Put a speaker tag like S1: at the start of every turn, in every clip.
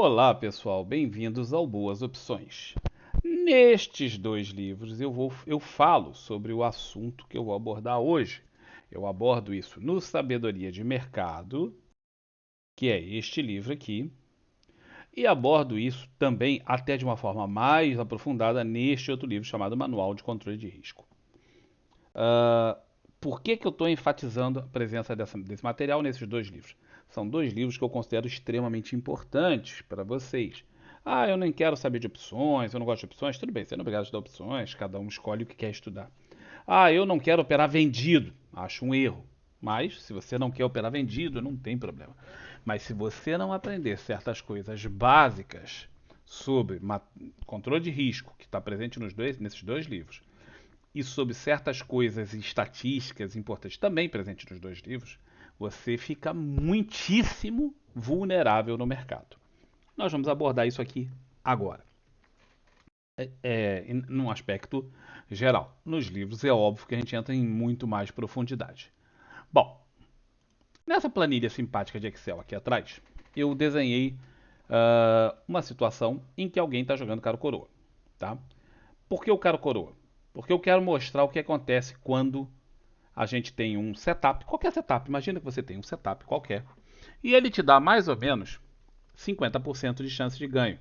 S1: Olá, pessoal, bem-vindos ao Boas Opções. Nestes dois livros eu falo sobre o assunto que eu vou abordar hoje. Eu abordo isso no Sabedoria de Mercado, que é este livro aqui, e abordo isso também até de uma forma mais aprofundada neste outro livro chamado Manual de Controle de Risco. Por que eu estou enfatizando a presença desse material nesses dois livros? São dois livros que eu considero extremamente importantes para vocês. Ah, eu nem quero saber de opções, eu não gosto de opções. Tudo bem, você não é obrigado a estudar opções, cada um escolhe o que quer estudar. Ah, eu não quero operar vendido. Acho um erro. Mas, se você não quer operar vendido, não tem problema. Mas se você não aprender certas coisas básicas sobre controle de risco, que está presente nesses dois livros, e sobre certas coisas e estatísticas importantes também presentes nos dois livros, você fica muitíssimo vulnerável no mercado. Nós vamos abordar isso aqui agora, num aspecto geral. Nos livros é óbvio que a gente entra em muito mais profundidade. Bom, nessa planilha simpática de Excel aqui atrás, eu desenhei uma situação em que alguém está jogando caro coroa. Tá? Por que o caro coroa? Porque eu quero mostrar o que acontece quando a gente tem um setup, qualquer setup, imagina que você tem um setup qualquer, e ele te dá mais ou menos 50% de chance de ganho.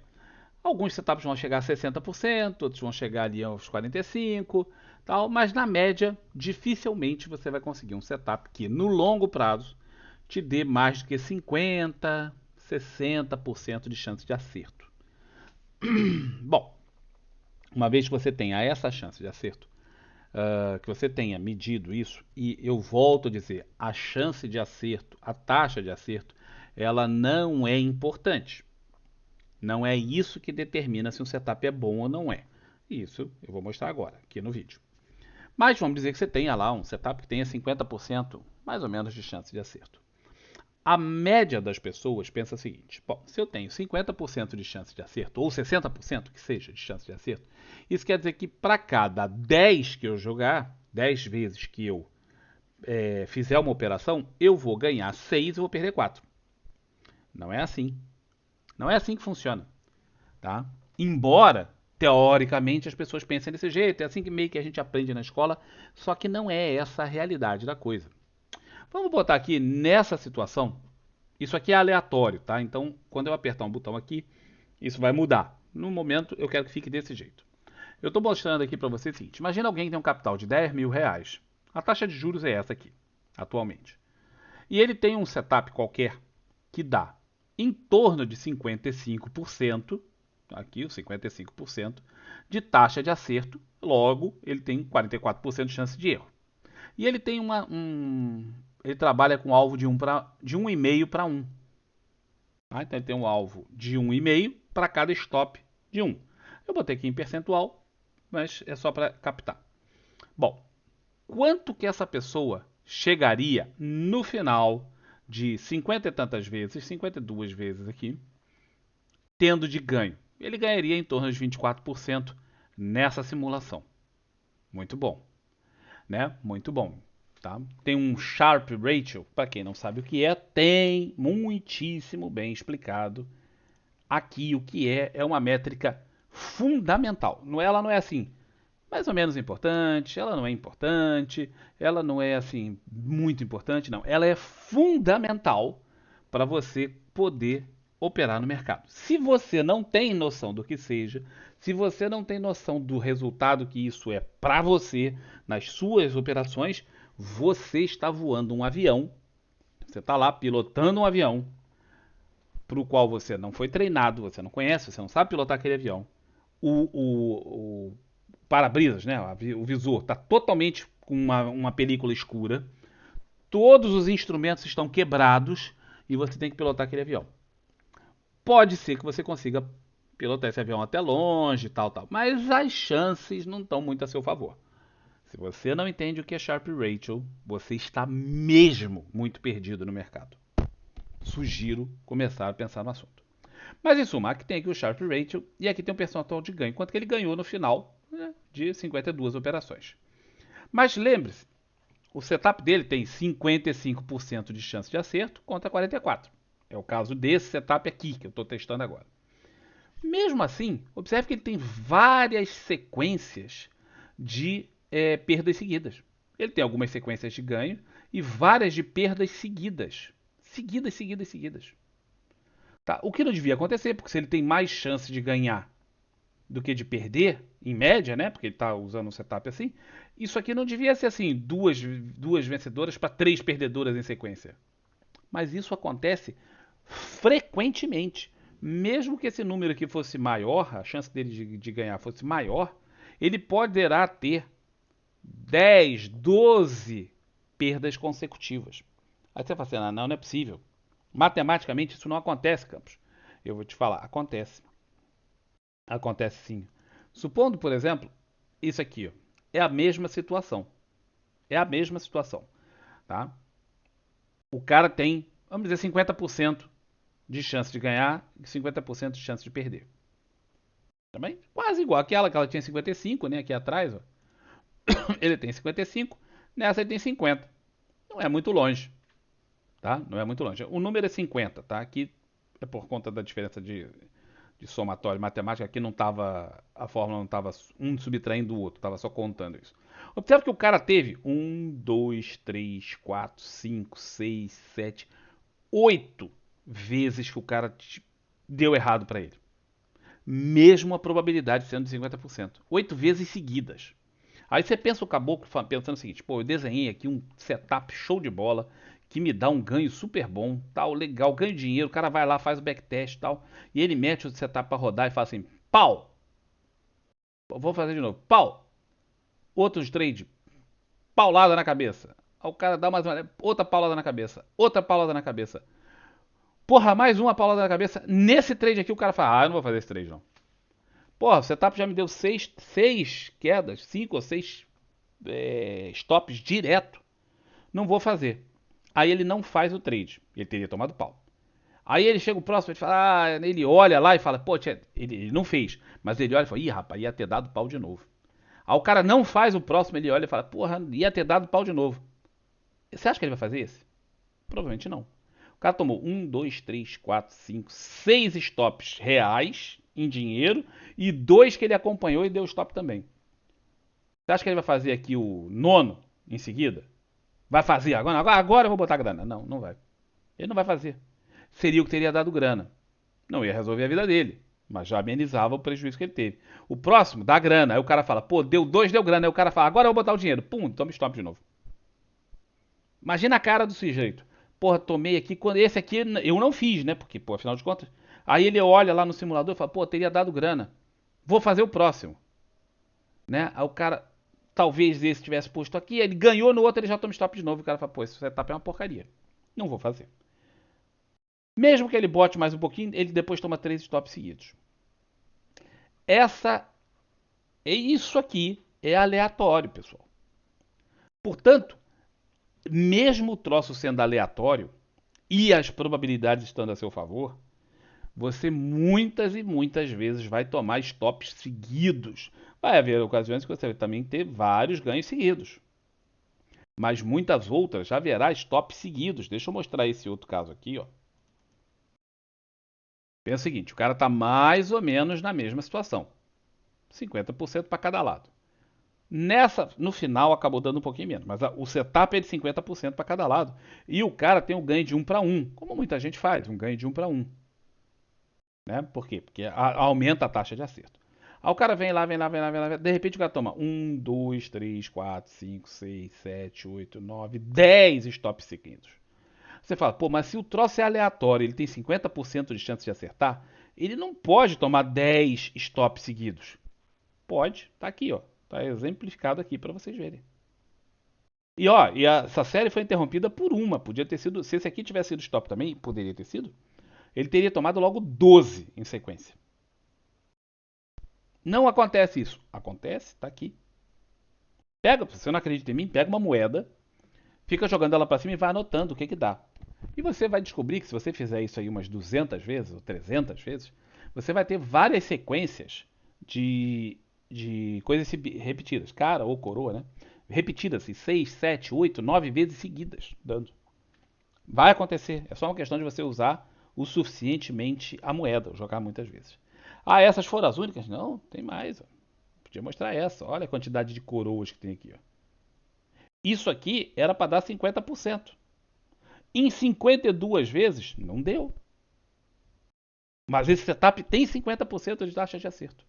S1: Alguns setups vão chegar a 60%, outros vão chegar ali aos 45%, tal, mas na média, dificilmente você vai conseguir um setup que no longo prazo te dê mais do que 50%, 60% de chance de acerto. Bom, uma vez que você tenha essa chance de acerto, que você tenha medido isso, e eu volto a dizer, a chance de acerto, a taxa de acerto, ela não é importante. Não é isso que determina se um setup é bom ou não é. Isso eu vou mostrar agora, aqui no vídeo. Mas vamos dizer que você tenha lá um setup que tenha 50% mais ou menos de chance de acerto. A média das pessoas pensa o seguinte: bom, se eu tenho 50% de chance de acerto, ou 60% que seja de chance de acerto, isso quer dizer que para cada 10 que eu jogar, 10 vezes que eu fizer uma operação, eu vou ganhar 6 e vou perder 4. Não é assim. Não é assim que funciona. Tá? Embora, teoricamente, as pessoas pensem desse jeito, é assim que meio que a gente aprende na escola, só que não é essa a realidade da coisa. Vamos botar aqui nessa situação. Isso aqui é aleatório, tá? Então, quando eu apertar um botão aqui, isso vai mudar. No momento, eu quero que fique desse jeito. Eu estou mostrando aqui para você o seguinte: imagina alguém que tem um capital de 10 mil reais. A taxa de juros é essa aqui, atualmente. E ele tem um setup qualquer que dá em torno de 55%, aqui os 55%, de taxa de acerto. Logo, ele tem 44% de chance de erro. E ele tem ele trabalha com alvo de 1,5 para 1. Tá? Então ele tem um alvo de 1,5 para cada stop de 1. Eu botei aqui em percentual, mas é só para captar. Bom, quanto que essa pessoa chegaria no final de 50 e tantas vezes, 52 vezes aqui, tendo de ganho? Ele ganharia em torno de 24% nessa simulação. Muito bom, né? Muito bom. Tá? Tem um Sharpe Ratio, para quem não sabe o que é, tem muitíssimo bem explicado aqui o que é uma métrica fundamental. Ela não é assim, mais ou menos importante, ela não é importante, ela não é assim muito importante, não. Ela é fundamental para você poder operar no mercado. Se você não tem noção do que seja, se você não tem noção do resultado que isso é para você nas suas operações, você está voando um avião, você está lá pilotando um avião para o qual você não foi treinado, você não conhece, você não sabe pilotar aquele avião. O para-brisas, né, o visor, está totalmente com uma película escura, todos os instrumentos estão quebrados e você tem que pilotar aquele avião. Pode ser que você consiga pilotar esse avião até longe, tal, tal, mas as chances não estão muito a seu favor. Se você não entende o que é Sharp Ratio, você está mesmo muito perdido no mercado. Sugiro começar a pensar no assunto. Mas em suma, aqui tem aqui o Sharp Ratio e aqui tem um percentual de ganho, quanto que ele ganhou no final, né, de 52 operações. Mas lembre-se, o setup dele tem 55% de chance de acerto contra 44%. É o caso desse setup aqui que eu estou testando agora. Mesmo assim, observe que ele tem várias sequências de perdas seguidas. Ele tem algumas sequências de ganho e várias de perdas seguidas. Seguidas, seguidas, seguidas. Tá? O que não devia acontecer, porque se ele tem mais chance de ganhar do que de perder, em média, né? Porque ele está usando um setup assim, isso aqui não devia ser assim, duas vencedoras para três perdedoras em sequência. Mas isso acontece frequentemente. Mesmo que esse número aqui fosse maior, a chance dele de ganhar fosse maior, ele poderá ter 10, 12 perdas consecutivas. Aí você fala assim, não, não é possível. Matematicamente isso não acontece, Campos. Eu vou te falar, acontece. Acontece sim. Supondo, por exemplo, isso aqui, ó, é a mesma situação. É a mesma situação, tá? O cara tem, vamos dizer, 50% de chance de ganhar e 50% de chance de perder. Também quase igual aquela que ela tinha 55, né, aqui atrás, ó. Ele tem 55, nessa ele tem 50. Não é muito longe, tá? Não é muito longe. O número é 50, tá? Aqui é por conta da diferença de somatório matemática, aqui não estava, a fórmula não estava um subtraindo o outro, estava só contando isso. Observe que o cara teve 8 vezes que o cara deu errado para ele. Mesmo a probabilidade sendo de 50%. 8 vezes seguidas. Aí você pensa o caboclo pensando o seguinte, pô, eu desenhei aqui um setup show de bola, que me dá um ganho super bom, tal, legal, ganho dinheiro, o cara vai lá, faz o backtest e tal, e ele mete o setup para rodar e fala assim, pau, vou fazer de novo, pau, outros trade, paulada na cabeça. Aí o cara dá mais uma, outra paulada na cabeça, outra paulada na cabeça. Porra, mais uma paulada na cabeça. Nesse trade aqui o cara fala, eu não vou fazer esse trade não. Porra, o setup já me deu seis quedas, cinco ou seis stops direto. Não vou fazer. Aí ele não faz o trade. Ele teria tomado pau. Aí ele chega o próximo, ele fala, ele olha lá e fala, pô, ele não fez. Mas ele olha e fala, ih, rapaz, ia ter dado pau de novo. Aí o cara não faz o próximo, ele olha e fala, porra, ia ter dado pau de novo. Você acha que ele vai fazer esse? Provavelmente não. O cara tomou 6 stops reais em dinheiro e 2 que ele acompanhou e deu stop também. Você acha que ele vai fazer aqui o nono em seguida? Vai fazer agora eu vou botar grana. Não, não vai. Ele não vai fazer. Seria o que teria dado grana. Não ia resolver a vida dele, mas já amenizava o prejuízo que ele teve. O próximo dá grana. Aí o cara fala, pô, deu 2, deu grana. Aí o cara fala, agora eu vou botar o dinheiro. Pum, toma stop de novo. Imagina a cara do sujeito. Porra, tomei aqui. Esse aqui eu não fiz, né? Porque, pô, afinal de contas. Aí ele olha lá no simulador e fala, pô, teria dado grana. Vou fazer o próximo. Né? Aí o cara, talvez esse tivesse posto aqui, ele ganhou no outro, ele já toma stop de novo. O cara fala, pô, esse setup é uma porcaria. Não vou fazer. Mesmo que ele bote mais um pouquinho, ele depois toma 3 stops seguidos. Isso aqui é aleatório, pessoal. Portanto, mesmo o troço sendo aleatório e as probabilidades estando a seu favor, você muitas e muitas vezes vai tomar stops seguidos. Vai haver ocasiões que você vai também ter vários ganhos seguidos. Mas muitas outras haverá stops seguidos. Deixa eu mostrar esse outro caso aqui, ó. Pensa o seguinte, o cara está mais ou menos na mesma situação. 50% para cada lado. No final acabou dando um pouquinho menos, mas o setup é de 50% para cada lado. E o cara tem um ganho de 1 para 1, como muita gente faz, um ganho de 1 para 1. Né? Por quê? Porque aumenta a taxa de acerto. Aí o cara vem lá, de repente o cara toma 1, 2, 3, 4, 5, 6, 7, 8, 9, 10 stops seguidos. Você fala, pô, mas se o troço é aleatório, ele tem 50% de chance de acertar, ele não pode tomar 10 stops seguidos. Pode, tá aqui, ó. Tá exemplificado aqui para vocês verem. Essa série foi interrompida por uma. Podia ter sido. Se esse aqui tivesse sido stop também, poderia ter sido. Ele teria tomado logo 12 em sequência. Não acontece isso. Acontece, tá aqui. Pega, se você não acredita em mim, pega uma moeda, fica jogando ela para cima e vai anotando o que dá. E você vai descobrir que se você fizer isso aí umas 200 vezes ou 300 vezes, você vai ter várias sequências de coisas repetidas, cara ou coroa, né? Repetidas, assim, 6, 7, 8, 9 vezes seguidas, dando. Vai acontecer, é só uma questão de você usar o suficientemente a moeda, jogar muitas vezes. Ah, essas foram as únicas? Não, tem mais. Ó. Podia mostrar essa. Olha a quantidade de coroas que tem aqui. Ó. Isso aqui era para dar 50%. Em 52 vezes, não deu. Mas esse setup tem 50% de taxa de acerto.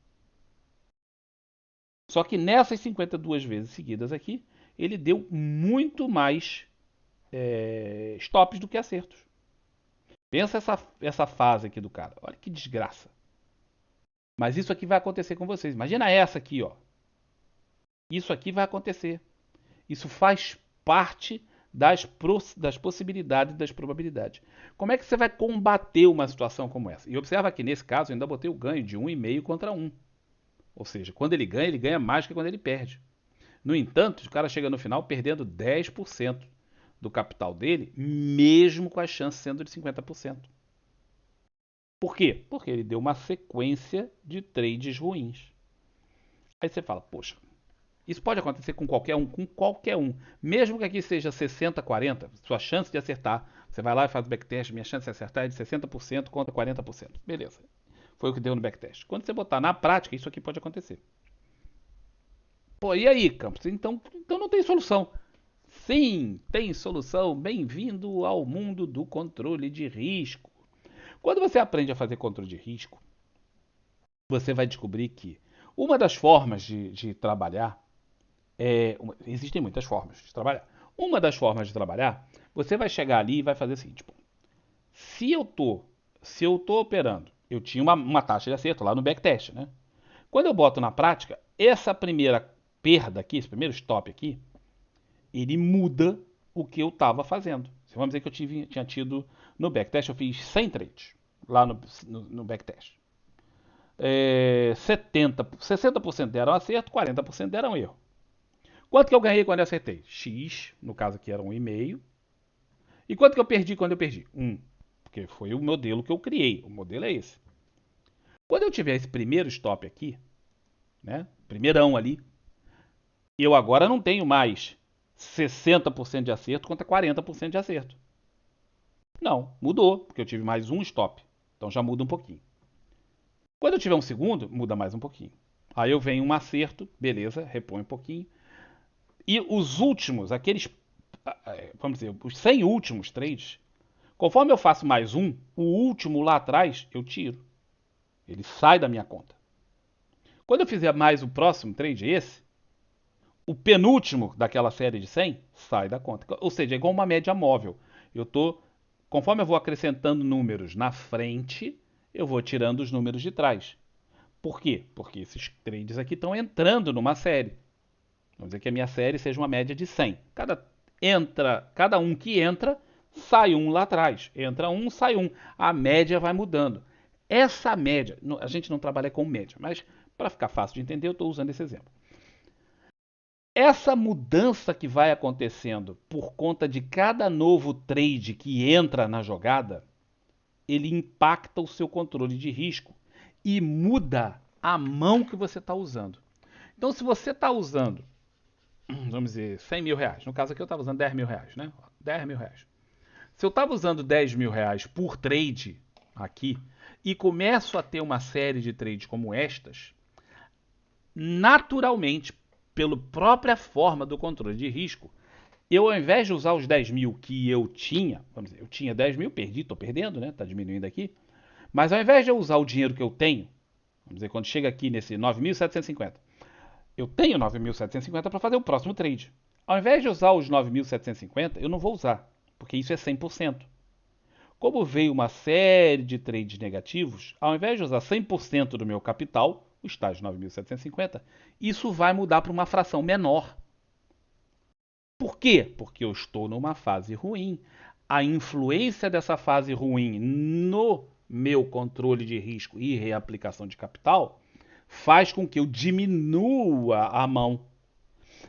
S1: Só que nessas 52 vezes seguidas aqui, ele deu muito mais stops do que acertos. Pensa essa fase aqui do cara. Olha que desgraça. Mas isso aqui vai acontecer com vocês. Imagina essa aqui, ó. Isso aqui vai acontecer. Isso faz parte das possibilidades e das probabilidades. Como é que você vai combater uma situação como essa? E observa que nesse caso eu ainda botei o ganho de 1,5 contra 1. Ou seja, quando ele ganha mais que quando ele perde. No entanto, o cara chega no final perdendo 10% do capital dele, mesmo com a chance sendo de 50%. Por quê? Porque ele deu uma sequência de trades ruins. Aí você fala, poxa, isso pode acontecer com qualquer um, com qualquer um. Mesmo que aqui seja 60-40, sua chance de acertar, você vai lá e faz o backtest, minha chance de acertar é de 60% contra 40%. Beleza. Foi o que deu no backtest. Quando você botar na prática, isso aqui pode acontecer. Pô, e aí, Campos? Então não tem solução. Sim, tem solução. Bem-vindo ao mundo do controle de risco. Quando você aprende a fazer controle de risco, você vai descobrir que uma das formas de trabalhar existem muitas formas de trabalhar. Uma das formas de trabalhar, você vai chegar ali e vai fazer o seguinte: bom, se eu tô, se eu tô operando, eu tinha uma taxa de acerto lá no backtest, né? Quando eu boto na prática, essa primeira perda aqui, esse primeiro stop aqui, ele muda o que eu estava fazendo. Vamos dizer que eu tinha tido no backtest, eu fiz 100 trades lá no backtest. 60% deram acerto, 40% deram erro. Quanto que eu ganhei quando eu acertei? X, no caso aqui era 1,5. E quanto que eu perdi quando eu perdi? 1. Porque foi o modelo que eu criei. O modelo é esse. Quando eu tiver esse primeiro stop aqui, né? Primeirão ali, eu agora não tenho mais 60% de acerto contra 40% de acerto. Não, mudou, porque eu tive mais um stop. Então já muda um pouquinho. Quando eu tiver um segundo, muda mais um pouquinho. Aí eu venho um acerto, beleza, repõe um pouquinho. E os últimos, aqueles, vamos dizer, os 100 últimos trades, conforme eu faço mais um, o último lá atrás eu tiro. Ele sai da minha conta. Quando eu fizer mais o próximo trade, esse, o penúltimo daquela série de 100 sai da conta. Ou seja, é igual uma média móvel. Eu tô, conforme eu vou acrescentando números na frente, eu vou tirando os números de trás. Por quê? Porque esses trades aqui estão entrando numa série. Vamos dizer que a minha série seja uma média de 100. Cada um que entra, sai um lá atrás. Entra um, sai um. A média vai mudando. Essa média, a gente não trabalha com média, mas para ficar fácil de entender, eu estou usando esse exemplo. Essa mudança que vai acontecendo por conta de cada novo trade que entra na jogada, ele impacta o seu controle de risco e muda a mão que você está usando. Então, se você está usando, vamos dizer, 100 mil reais, no caso aqui eu estava usando 10 mil reais, né? 10 mil reais. Se eu estava usando 10 mil reais por trade aqui e começo a ter uma série de trades como estas, naturalmente, pela própria forma do controle de risco, eu ao invés de usar os 10 mil que eu tinha, vamos dizer, eu tinha 10 mil, perdi, estou perdendo, né? Está diminuindo aqui. Mas ao invés de eu usar o dinheiro que eu tenho, vamos dizer, quando chega aqui nesse 9.750, eu tenho 9.750 para fazer o próximo trade. Ao invés de usar os 9.750, eu não vou usar, porque isso é 100%. Como veio uma série de trades negativos, ao invés de usar 100% do meu capital, o estágio 9.750, isso vai mudar para uma fração menor. Por quê? Porque eu estou numa fase ruim. A influência dessa fase ruim no meu controle de risco e reaplicação de capital faz com que eu diminua a mão.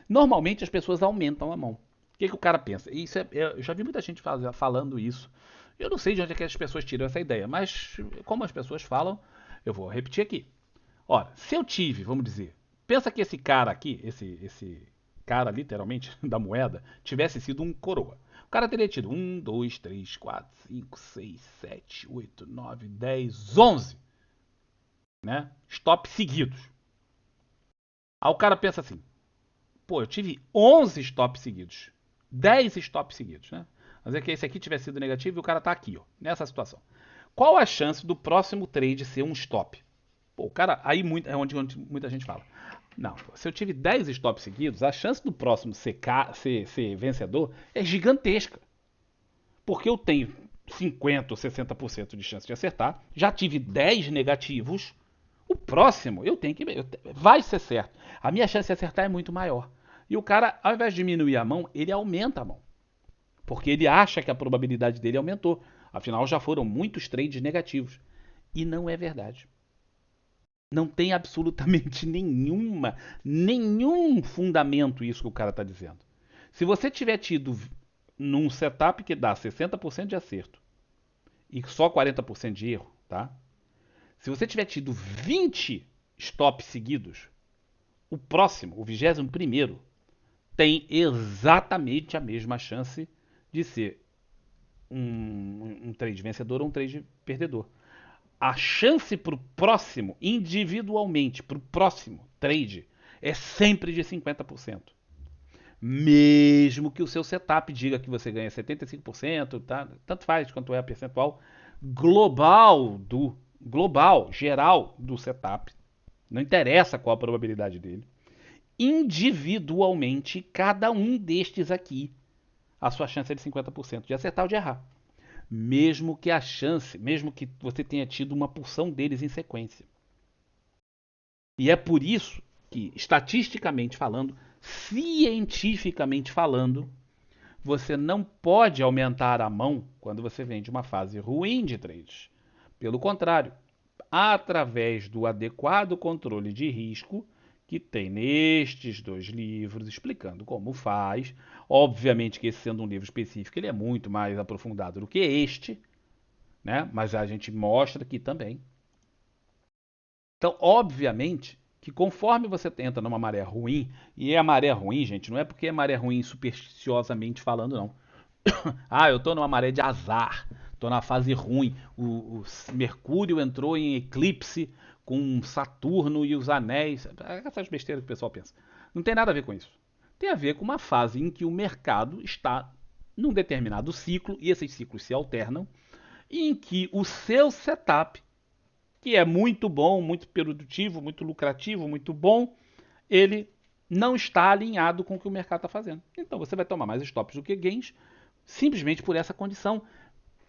S1: Normalmente as pessoas aumentam a mão. O que o cara pensa? Eu já vi muita gente falando isso. Eu não sei de onde é que as pessoas tiram essa ideia, mas como as pessoas falam, eu vou repetir aqui. Ora, se eu tive, vamos dizer, pensa que esse cara aqui, esse cara literalmente da moeda, tivesse sido um coroa. cara teria tido 1, 2, 3, 4, 5, 6, 7, 8, 9, 10, 11, né? Stop seguidos. Aí o cara pensa assim, pô, eu tive 11 stops seguidos, 10 stops seguidos, né? Mas é que esse aqui tivesse sido negativo e o cara tá aqui, ó, nessa situação. Qual a chance do próximo trade ser um stop? Pô, o cara, aí é onde muita gente fala. Não, se eu tive 10 stops seguidos, a chance do próximo ser vencedor é gigantesca. Porque eu tenho 50 ou 60% de chance de acertar, já tive 10 negativos, o próximo eu tenho que. Vai ser certo. A minha chance de acertar é muito maior. E o cara, ao invés de diminuir a mão, ele aumenta a mão. Porque ele acha que a probabilidade dele aumentou. Afinal, já foram muitos trades negativos. E não é verdade. Não tem absolutamente nenhum fundamento isso que o cara está dizendo. Se você tiver tido num setup que dá 60% de acerto e só 40% de erro, tá? Se você tiver tido 20 stops seguidos, o próximo, o 21º, tem exatamente a mesma chance de ser um trade vencedor ou um trade perdedor. A chance para o próximo, individualmente, para o próximo trade, é sempre de 50%. Mesmo que o seu setup diga que você ganha 75%, tá? Tanto faz quanto é a percentual global, geral do setup. Não interessa qual a probabilidade dele. Individualmente, cada um destes aqui, a sua chance é de 50% de acertar ou de errar. Mesmo que você tenha tido uma porção deles em sequência. E é por isso que, estatisticamente falando, cientificamente falando, você não pode aumentar a mão quando você vem de uma fase ruim de trades. Pelo contrário, através do adequado controle de risco que tem nestes dois livros explicando como faz. Obviamente que esse sendo um livro específico, ele é muito mais aprofundado do que este, né? Mas a gente mostra aqui também. Então, obviamente que conforme você entra numa maré ruim, e a maré ruim, gente, não é porque é maré ruim supersticiosamente falando, não. Ah, eu tô numa maré de azar, tô na fase ruim. O Mercúrio entrou em eclipse com Saturno e os anéis. Essas besteiras que o pessoal pensa. Não tem nada a ver com isso. Tem a ver com uma fase em que o mercado está num determinado ciclo, e esses ciclos se alternam, e em que o seu setup, que é muito bom, muito produtivo, muito lucrativo, muito bom, ele não está alinhado com o que o mercado está fazendo. Então você vai tomar mais stops do que gains, simplesmente por essa condição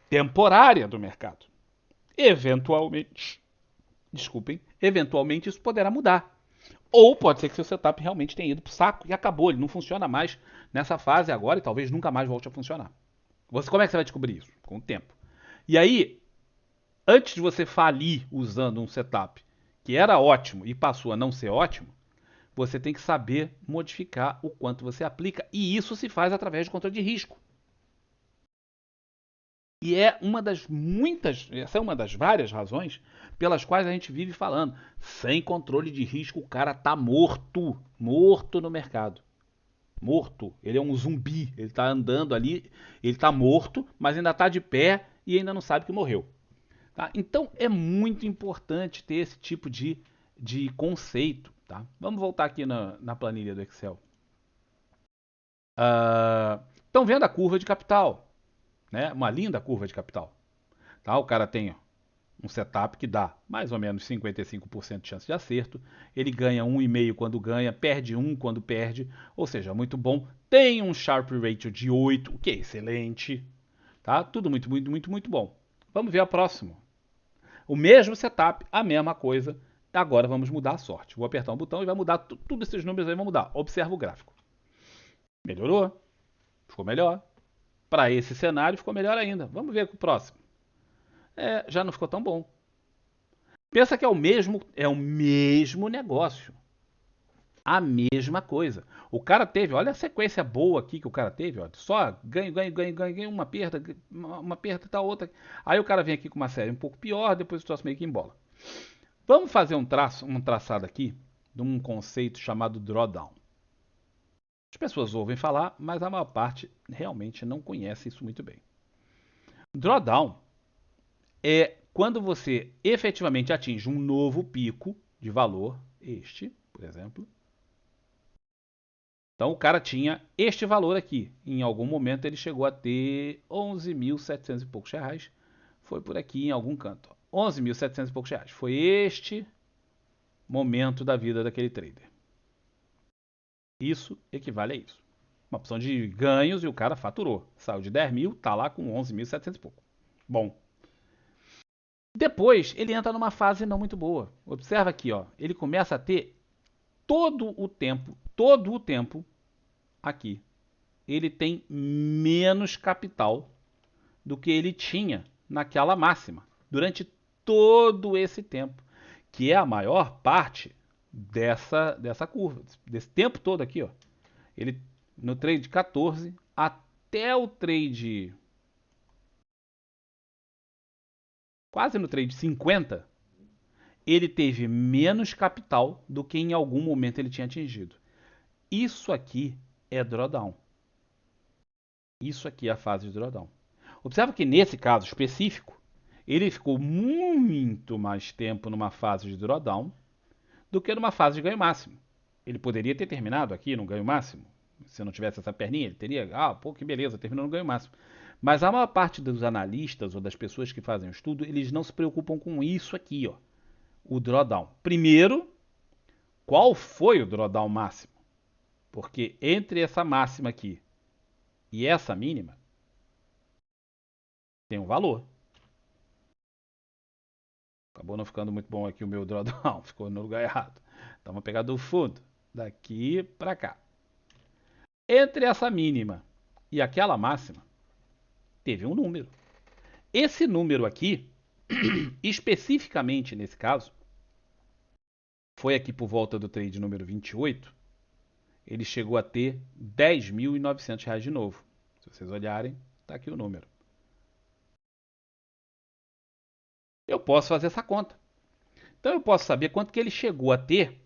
S1: temporária do mercado. Eventualmente isso poderá mudar. Ou pode ser que seu setup realmente tenha ido para o saco e acabou, ele não funciona mais nessa fase agora e talvez nunca mais volte a funcionar. Como é que você vai descobrir isso? Com o tempo. E aí, antes de você falir usando um setup que era ótimo e passou a não ser ótimo, você tem que saber modificar o quanto você aplica. E isso se faz através de controle de risco. E essa é uma das várias razões pelas quais a gente vive falando. Sem controle de risco, o cara tá morto. Morto no mercado. Morto. Ele é um zumbi. Ele tá andando ali, ele tá morto, mas ainda tá de pé e ainda não sabe que morreu. Tá? Então é muito importante ter esse tipo de conceito. Tá? Vamos voltar aqui na planilha do Excel. Estão vendo a curva de capital? Né? Uma linda curva de capital. Tá? O cara tem um setup que dá mais ou menos 55% de chance de acerto. Ele ganha 1,5 quando ganha, perde 1 quando perde, ou seja, muito bom. Tem um Sharp Ratio de 8, o que é excelente. Tá? Tudo muito bom. Vamos ver a próxima. O mesmo setup, a mesma coisa. Agora vamos mudar a sorte. Vou apertar um botão e vai mudar tudo esses números aí vão mudar. Observa o gráfico. Melhorou? Ficou melhor. Para esse cenário ficou melhor ainda. Vamos ver com o próximo. Já não ficou tão bom. Pensa que é o mesmo negócio. A mesma coisa. O cara teve, olha a sequência boa aqui que o cara teve, ó, só ganho, uma perda, tá outra. Aí o cara vem aqui com uma série um pouco pior, depois o troço meio que embola. Vamos fazer um traçado aqui de um conceito chamado drawdown. As pessoas ouvem falar, mas a maior parte realmente não conhece isso muito bem. Drawdown é quando você efetivamente atinge um novo pico de valor, este, por exemplo. Então o cara tinha este valor aqui. Em algum momento ele chegou a ter 11.700 e poucos reais. Foi por aqui em algum canto. 11.700 e poucos reais. Foi este momento da vida daquele trader. Isso equivale a isso. Uma opção de ganhos e o cara faturou. Saiu de 10 mil, tá lá com 11.700 e pouco. Bom. Depois ele entra numa fase não muito boa. Observa aqui, ó. Ele começa a ter todo o tempo aqui. Ele tem menos capital do que ele tinha naquela máxima durante todo esse tempo, que é a maior parte dessa curva, desse tempo todo aqui, ó. Ele no trade 14 até o trade quase no trade 50, ele teve menos capital do que em algum momento ele tinha atingido. Isso aqui é drawdown. Isso aqui é a fase de drawdown. Observa que nesse caso específico, ele ficou muito mais tempo numa fase de drawdown do que numa fase de ganho máximo. Ele poderia ter terminado aqui no ganho máximo. Se não tivesse essa perninha, ele teria, pô, que beleza, terminou no ganho máximo. Mas a maior parte dos analistas ou das pessoas que fazem o estudo, eles não se preocupam com isso aqui, ó, o drawdown. Primeiro, qual foi o drawdown máximo? Porque entre essa máxima aqui e essa mínima, tem um valor. Acabou não ficando muito bom aqui o meu drawdown, ficou no lugar errado. Então vamos pegar do fundo, daqui para cá. Entre essa mínima e aquela máxima, teve um número. Esse número aqui, especificamente nesse caso, foi aqui por volta do trade número 28, ele chegou a ter R$ 10.900 de novo. Se vocês olharem, está aqui o número. Eu posso fazer essa conta. Então eu posso saber quanto que ele chegou a ter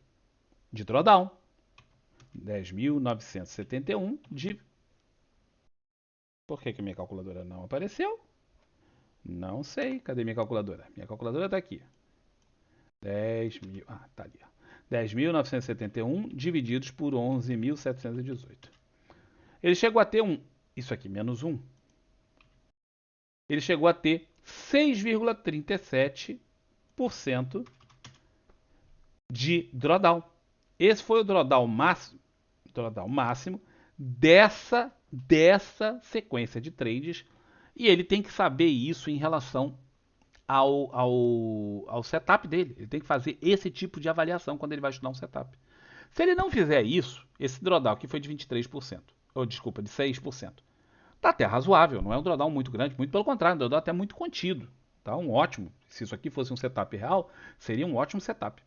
S1: de drawdown. 10.971 de... Por que minha calculadora não apareceu? Não sei. Cadê minha calculadora? Minha calculadora está aqui. 10 mil... tá ali. 10.971 divididos por 11.718. Ele chegou a ter isso aqui, menos 1. Ele chegou a ter 6,37% de drawdown. Esse foi o drawdown máximo dessa sequência de trades. E ele tem que saber isso em relação ao setup dele. Ele tem que fazer esse tipo de avaliação quando ele vai estudar um setup. Se ele não fizer isso, esse drawdown aqui foi de 23%, ou desculpa, de 6%. Tá até razoável, não é um drawdown muito grande, muito pelo contrário, um drawdown até muito contido. Tá um ótimo. Se isso aqui fosse um setup real, seria um ótimo setup.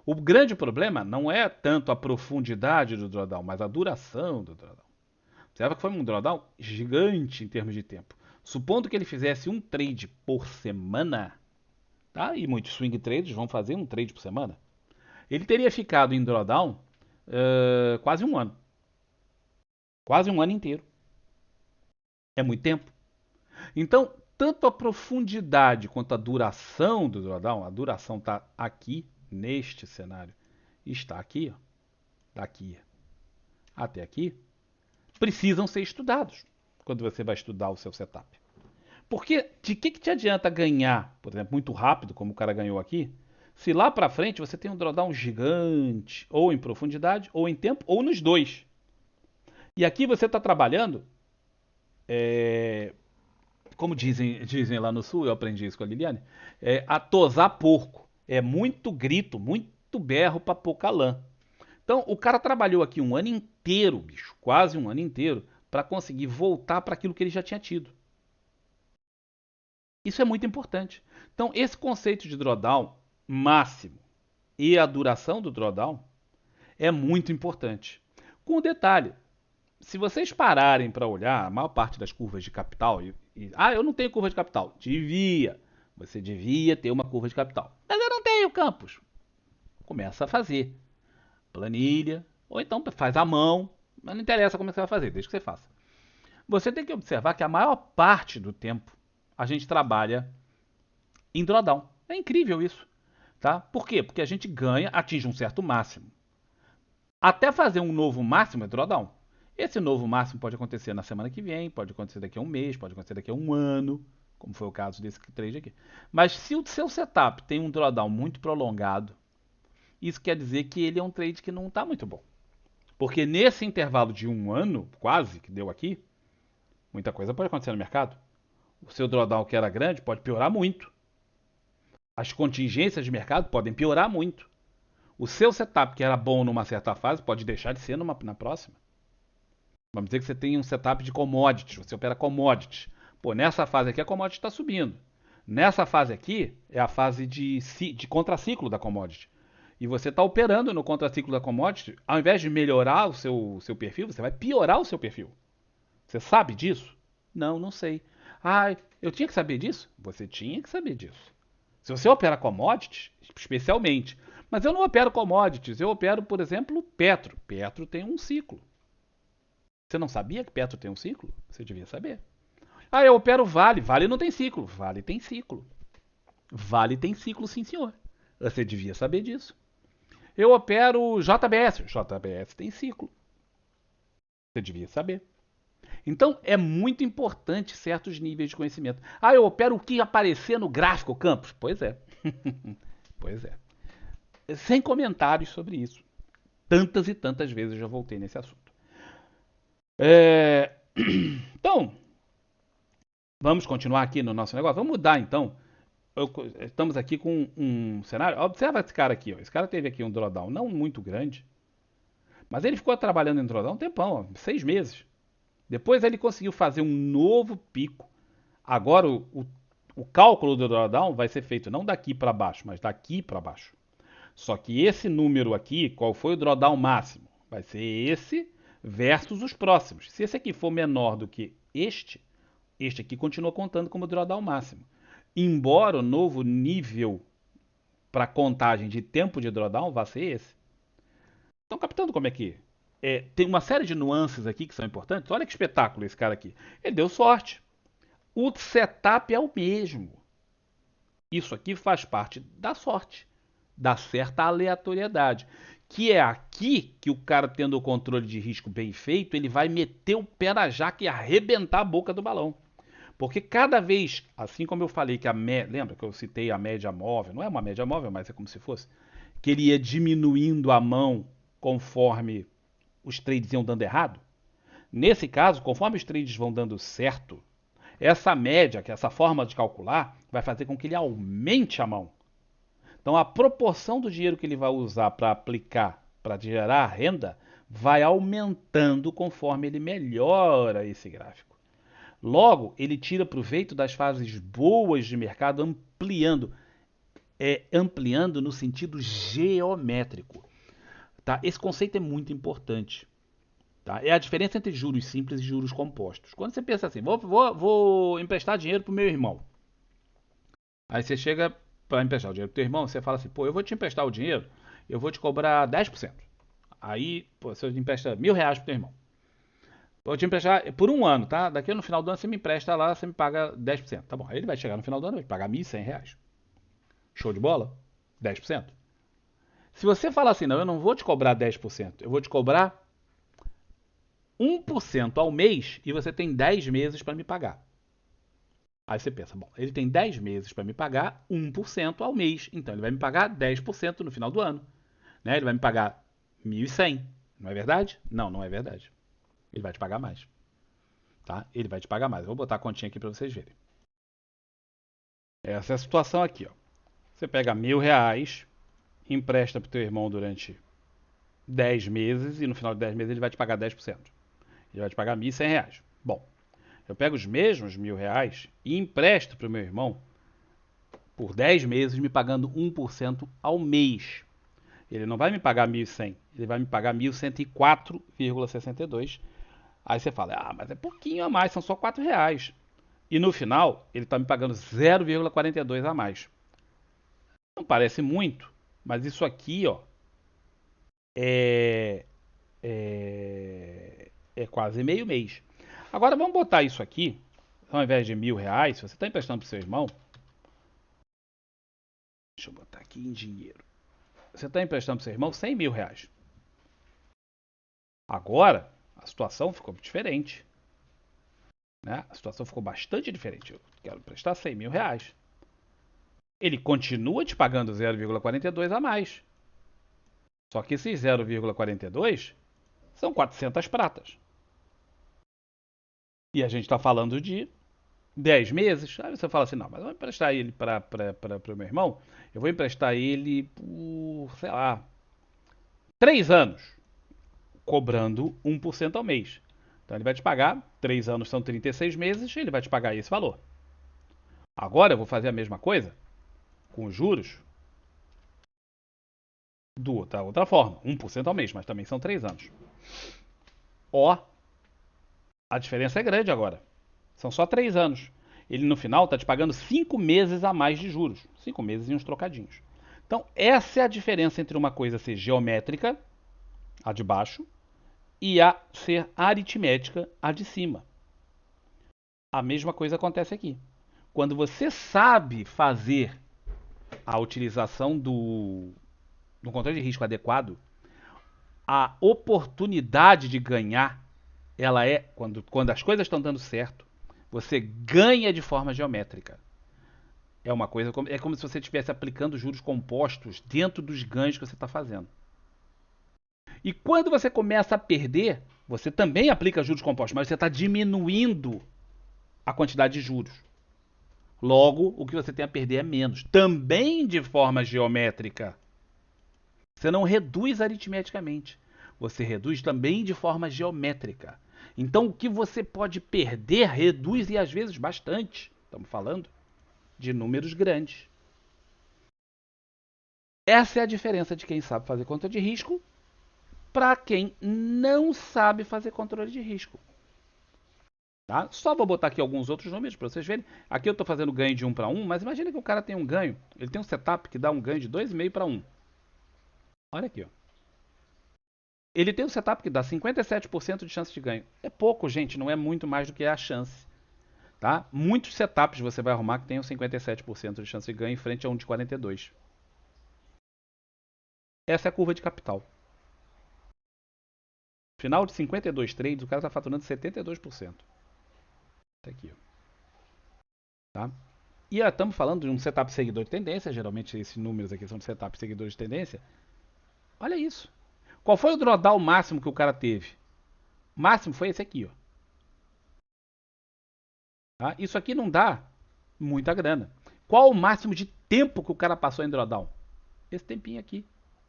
S1: O grande problema não é tanto a profundidade do drawdown, mas a duração do drawdown. Observa que foi um drawdown gigante em termos de tempo. Supondo que ele fizesse um trade por semana, tá? E muitos swing traders vão fazer um trade por semana, ele teria ficado em drawdown quase um ano. Quase um ano inteiro. É muito tempo. Então, tanto a profundidade quanto a duração do drawdown, a duração está aqui, neste cenário, está aqui, ó, daqui até aqui, precisam ser estudados quando você vai estudar o seu setup. Porque de que te adianta ganhar, por exemplo, muito rápido, como o cara ganhou aqui, se lá para frente você tem um drawdown gigante, ou em profundidade, ou em tempo, ou nos dois. E aqui você está trabalhando, como dizem lá no sul, eu aprendi isso com a Liliane, a tosar porco. É muito grito, muito berro para pouca lã. Então, o cara trabalhou aqui um ano inteiro, bicho, quase um ano inteiro, para conseguir voltar para aquilo que ele já tinha tido. Isso é muito importante. Então, esse conceito de drawdown máximo e a duração do drawdown é muito importante. Com o detalhe, se vocês pararem para olhar a maior parte das curvas de capital, eu não tenho curva de capital. Você devia ter uma curva de capital. Mas eu não tenho, Campos. Começa a fazer planilha, ou então faz à mão, Mas não interessa como é que você vai fazer, desde que você faça. Você tem que observar que a maior parte do tempo a gente trabalha em drawdown. É incrível isso, tá? Por quê? Porque a gente ganha, atinge um certo máximo. Até fazer um novo máximo é drawdown. Esse novo máximo pode acontecer na semana que vem, pode acontecer daqui a um mês, pode acontecer daqui a um ano, como foi o caso desse trade aqui. Mas se o seu setup tem um drawdown muito prolongado, isso quer dizer que ele é um trade que não está muito bom. Porque nesse intervalo de um ano, quase, que deu aqui, muita coisa pode acontecer no mercado. O seu drawdown que era grande pode piorar muito. As contingências de mercado podem piorar muito. O seu setup que era bom numa certa fase pode deixar de ser na próxima. Vamos dizer que você tem um setup de commodities, você opera commodities. Pô, nessa fase aqui a commodity está subindo. Nessa fase aqui é a fase de contraciclo da commodity. E você está operando no contraciclo da commodity, ao invés de melhorar o seu perfil, você vai piorar o seu perfil. Você sabe disso? Não, não sei. Ah, eu tinha que saber disso? Você tinha que saber disso. Se você opera commodities, especialmente. Mas eu não opero commodities, eu opero, por exemplo, Petro. Petro tem um ciclo. Você não sabia que Petro tem um ciclo? Você devia saber. Ah, eu opero Vale. Vale não tem ciclo. Vale tem ciclo. Vale tem ciclo, sim, senhor. Você devia saber disso. Eu opero JBS. JBS tem ciclo. Você devia saber. Então é muito importante certos níveis de conhecimento. Ah, eu opero o que aparecer no gráfico, Campos? Pois é. Pois é. Sem comentários sobre isso. Tantas e tantas vezes eu já voltei nesse assunto. Então, vamos continuar aqui no nosso negócio? Vamos mudar então. Estamos aqui com um cenário. Observa esse cara aqui. Ó. Esse cara teve aqui um drawdown não muito grande, mas ele ficou trabalhando em drawdown um tempão, ó, 6 meses. Depois ele conseguiu fazer um novo pico. Agora o cálculo do drawdown vai ser feito não daqui para baixo, mas daqui para baixo. Só que esse número aqui, qual foi o drawdown máximo? Vai ser esse versus os próximos. Se esse aqui for menor do que este aqui continua contando como drawdown máximo. Embora o novo nível para contagem de tempo de drawdown vá ser esse. Estão captando como é que tem uma série de nuances aqui que são importantes. Olha que espetáculo esse cara aqui. Ele deu sorte. O setup é o mesmo. Isso aqui faz parte da sorte, da certa aleatoriedade. Que é aqui que o cara, tendo o controle de risco bem feito, ele vai meter o pé na jaca e arrebentar a boca do balão. Porque cada vez, assim como eu falei que lembra que eu citei a média móvel, não é uma média móvel, mas é como se fosse, que ele ia diminuindo a mão conforme os trades iam dando errado. Nesse caso, conforme os trades vão dando certo, essa média, que é essa forma de calcular, vai fazer com que ele aumente a mão. Então a proporção do dinheiro que ele vai usar para aplicar, para gerar renda, vai aumentando conforme ele melhora esse gráfico. Logo, ele tira proveito das fases boas de mercado, ampliando no sentido geométrico. Tá? Esse conceito é muito importante. Tá? É a diferença entre juros simples e juros compostos. Quando você pensa assim, vou emprestar dinheiro para o meu irmão. Aí você chega para emprestar o dinheiro para o teu irmão, você fala assim, pô, eu vou te emprestar o dinheiro, eu vou te cobrar 10%. Aí, pô, você empresta R$ 1.000 para o teu irmão. Vou te emprestar por um ano, tá? Daqui no final do ano você me empresta lá, você me paga 10%. Tá bom, aí ele vai chegar no final do ano e vai te pagar R$ 1.100. Show de bola? 10%. Se você falar assim, não, eu não vou te cobrar 10%, eu vou te cobrar 1% ao mês e você tem 10 meses para me pagar. Aí você pensa, bom, ele tem 10 meses para me pagar 1% ao mês, então ele vai me pagar 10% no final do ano. Né? Ele vai me pagar 1.100, não é verdade? Não, não é verdade. Ele vai te pagar mais. Tá? Ele vai te pagar mais. Eu vou botar a continha aqui para vocês verem. Essa é a situação aqui. Ó. Você pega R$ 1.000, empresta para o teu irmão durante 10 meses e no final de 10 meses ele vai te pagar 10%. Ele vai te pagar R$ 1.100. Bom, eu pego os mesmos R$ 1.000 e empresto para o meu irmão por 10 meses me pagando 1% ao mês. Ele não vai me pagar 1.100, ele vai me pagar 1.104,62. Aí você fala, ah, mas é pouquinho a mais, são só R$ 4. E no final, ele está me pagando 0,42 a mais. Não parece muito, mas isso aqui, ó, é É quase meio mês. Agora vamos botar isso aqui, ao invés de R$ 1.000, se você está emprestando para o seu irmão, deixa eu botar aqui em dinheiro. Você está emprestando para o seu irmão R$ 100.000. Agora, a situação ficou diferente. Né? A situação ficou bastante diferente. Eu quero emprestar R$ 100.000. Ele continua te pagando 0,42 a mais. Só que esses 0,42 são 400 pratas. E a gente está falando de 10 meses. Aí você fala assim, não, mas eu vou emprestar ele para o meu irmão. Eu vou emprestar ele por, sei lá, 3 anos, cobrando 1% ao mês. Então ele vai te pagar, 3 anos são 36 meses, ele vai te pagar esse valor. Agora eu vou fazer a mesma coisa com os juros da outra forma, 1% ao mês, mas também são 3 anos. Ó, a diferença é grande agora. São só 3 anos. Ele no final está te pagando 5 meses a mais de juros. 5 meses e uns trocadinhos. Então, essa é a diferença entre uma coisa ser geométrica, a de baixo, e a ser aritmética, a de cima. A mesma coisa acontece aqui. Quando você sabe fazer a utilização do controle de risco adequado, a oportunidade de ganhar, ela é, quando as coisas estão dando certo, você ganha de forma geométrica. É uma coisa, é como se você estivesse aplicando juros compostos dentro dos ganhos que você está fazendo. E quando você começa a perder, você também aplica juros compostos, mas você está diminuindo a quantidade de juros. Logo, o que você tem a perder é menos. Também de forma geométrica. Você não reduz aritmeticamente. Você reduz também de forma geométrica. Então, o que você pode perder, reduz e às vezes bastante. Estamos falando de números grandes. Essa é a diferença de quem sabe fazer conta de risco para quem não sabe fazer controle de risco. Tá? Só vou botar aqui alguns outros números para vocês verem. Aqui eu estou fazendo ganho de 1 para 1, mas imagina que o cara tem um ganho. Ele tem um setup que dá um ganho de 2,5 para 1. Olha aqui, ó. Ele tem um setup que dá 57% de chance de ganho. É pouco, gente, não é muito mais do que a chance. Tá? Muitos setups você vai arrumar que tenham 57% de chance de ganho em frente a um de 42%. Essa é a curva de capital. Final de 52 trades, o cara está faturando 72%. Tá aqui, ó. Tá? E estamos falando de um setup seguidor de tendência. Geralmente esses números aqui são de setup seguidor de tendência. Olha isso. Qual foi o drawdown máximo que o cara teve? O máximo foi esse aqui, ó. Tá? Isso aqui não dá muita grana. Qual o máximo de tempo que o cara passou em drawdown? Esse tempinho aqui.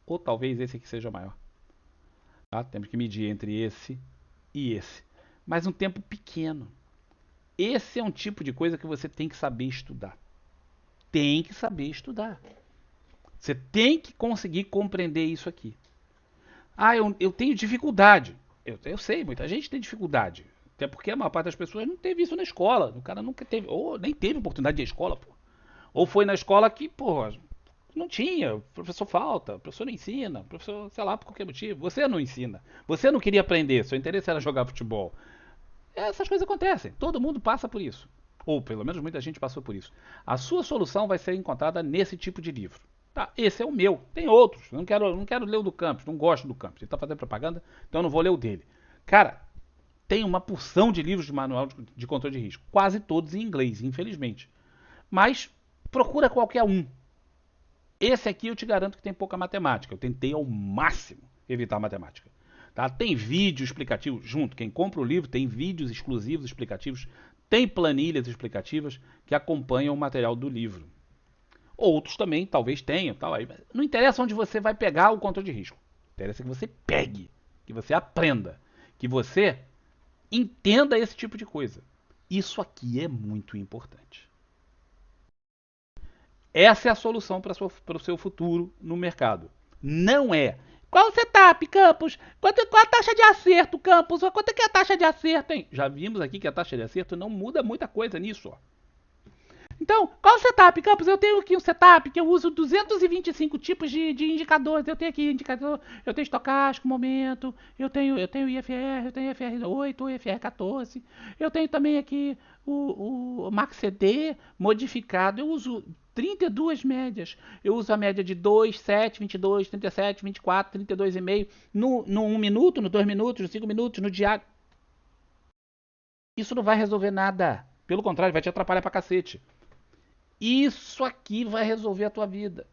S1: Ou talvez esse aqui seja maior. Tá? Temos que medir entre esse e esse. Mas um tempo pequeno. Esse é um tipo de coisa que você tem que saber estudar. Tem que saber estudar. Você tem que conseguir compreender isso aqui. Ah, eu tenho dificuldade. Eu sei, muita gente tem dificuldade. Até porque a maior parte das pessoas não teve isso na escola. O cara nunca teve, ou nem teve oportunidade de ir à escola, pô. Ou foi na escola que, pô, não tinha, o professor falta, o professor não ensina, o professor, sei lá, por qualquer motivo. Você não ensina. Você não queria aprender, seu interesse era jogar futebol. Essas coisas acontecem. Todo mundo passa por isso. Ou pelo menos muita gente passou por isso. A sua solução vai ser encontrada nesse tipo de livro. Tá, esse é o meu. Tem outros. Não quero ler o do Campos. Não gosto do Campos. Ele está fazendo propaganda, então eu não vou ler o dele. Cara, tem uma porção de livros de manual de controle de risco. Quase todos em inglês, infelizmente. Mas procura qualquer um. Esse aqui eu te garanto que tem pouca matemática. Eu tentei ao máximo evitar a matemática. Tá? Tem vídeo explicativo junto. Quem compra o livro tem vídeos exclusivos explicativos. Tem planilhas explicativas que acompanham o material do livro. Outros também talvez tenham. Tal, aí. Não interessa onde você vai pegar o controle de risco. Interessa que você pegue, que você aprenda, que você entenda esse tipo de coisa. Isso aqui é muito importante. Essa é a solução para o seu futuro no mercado. Não é. Qual o setup, Campos? Qual a taxa de acerto, Campos? Quanto é que é a taxa de acerto, hein? Já vimos aqui que a taxa de acerto não muda muita coisa nisso, ó. Então, qual o setup, Campos? Eu tenho aqui um setup que eu uso 225 tipos de indicadores. Eu tenho aqui indicador, eu tenho estocástico, momento, eu tenho IFR, eu tenho IFR8, IFR14. Eu tenho também aqui o MaxCD modificado. Eu uso 32 médias. Eu uso a média de 2, 7, 22, 37, 24, 32,5 no 1 minuto, no 2 minutos, no 5 minutos, no diário. Isso não vai resolver nada. Pelo contrário, vai te atrapalhar pra cacete. Isso aqui vai resolver a tua vida.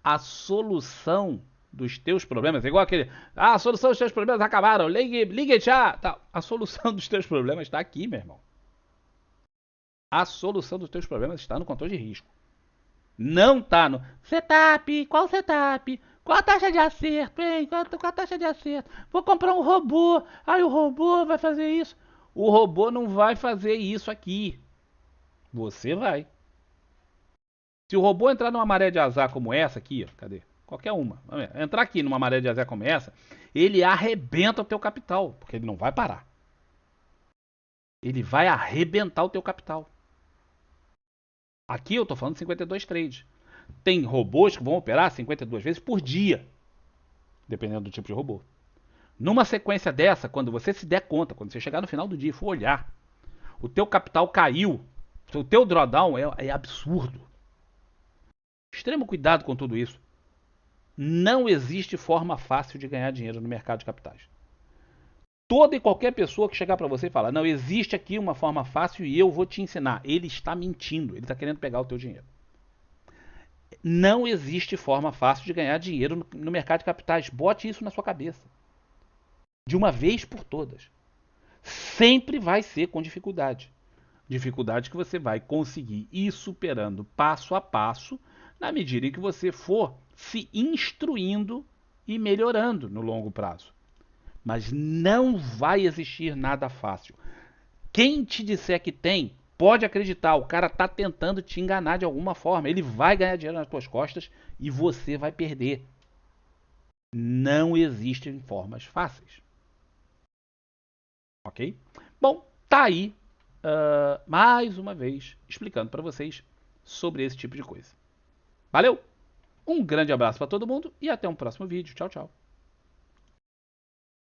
S1: A solução dos teus problemas, igual aquele, a solução dos teus problemas acabaram, ligue já. Tá. A solução dos teus problemas está aqui, meu irmão. A solução dos teus problemas está no controle de risco. Não está no setup, qual setup? Qual a taxa de acerto, hein? Qual a taxa de acerto? Vou comprar um robô. Aí o robô vai fazer isso. O robô não vai fazer isso aqui. Você vai. Se o robô entrar numa maré de azar como essa aqui, ó, cadê? Qualquer uma. Entrar aqui numa maré de azar como essa, ele arrebenta o teu capital, porque ele não vai parar. Ele vai arrebentar o teu capital. Aqui eu tô falando de 52 trades. Tem robôs que vão operar 52 vezes por dia, dependendo do tipo de robô. Numa sequência dessa, quando você se der conta, quando você chegar no final do dia e for olhar, o teu capital caiu, o teu drawdown é absurdo. Extremo cuidado com tudo isso. Não existe forma fácil de ganhar dinheiro no mercado de capitais. Toda e qualquer pessoa que chegar para você e falar, não existe aqui uma forma fácil e eu vou te ensinar, ele está mentindo, ele está querendo pegar o teu dinheiro. Não existe forma fácil de ganhar dinheiro no mercado de capitais. Bote isso na sua cabeça. De uma vez por todas. Sempre vai ser com dificuldade. Dificuldade que você vai conseguir ir superando passo a passo na medida em que você for se instruindo e melhorando no longo prazo. Mas não vai existir nada fácil. Quem te disser que tem, pode acreditar, o cara está tentando te enganar de alguma forma. Ele vai ganhar dinheiro nas tuas costas e você vai perder. Não existem formas fáceis. Ok? Bom, tá aí mais uma vez explicando para vocês sobre esse tipo de coisa. Valeu! Um grande abraço para todo mundo e até um próximo vídeo. Tchau, tchau.